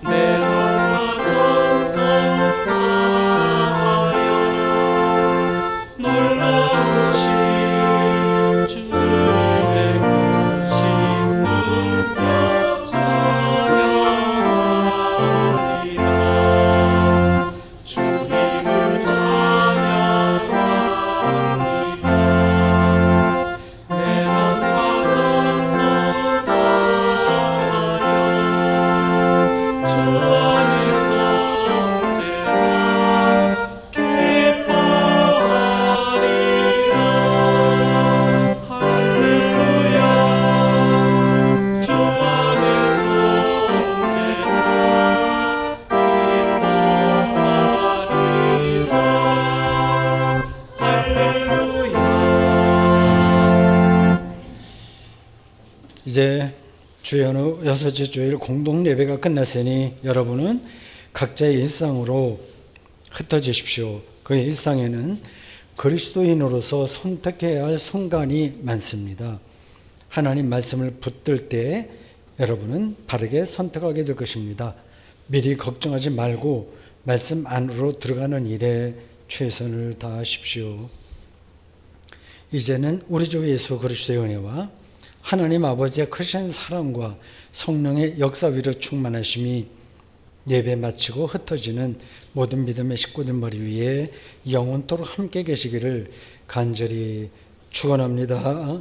내 맘과 전성 다하여 놀라우신 주님의 크신 능력 찬양합니다. 주님을 찬양합니다. 내 맘과 전성 다하여 주 안에서 언제나 기뻐하리라. 할렐루야. 주 안에서 언제나 기뻐하리라. 할렐루야. 이제 주연의 여섯째 주일 공동 예배가 끝났으니 여러분은 각자의 일상으로 흩어지십시오. 그 일상에는 그리스도인으로서 선택해야 할 순간이 많습니다. 하나님 말씀을 붙들 때 여러분은 바르게 선택하게 될 것입니다. 미리 걱정하지 말고 말씀 안으로 들어가는 일에 최선을 다하십시오. 이제는 우리 주 예수 그리스도의 은혜와 하나님 아버지의 크신 사랑과 성령의 역사 위로 충만하심이 예배 마치고 흩어지는 모든 믿음의 식구들 머리 위에 영원토록 함께 계시기를 간절히 축원합니다.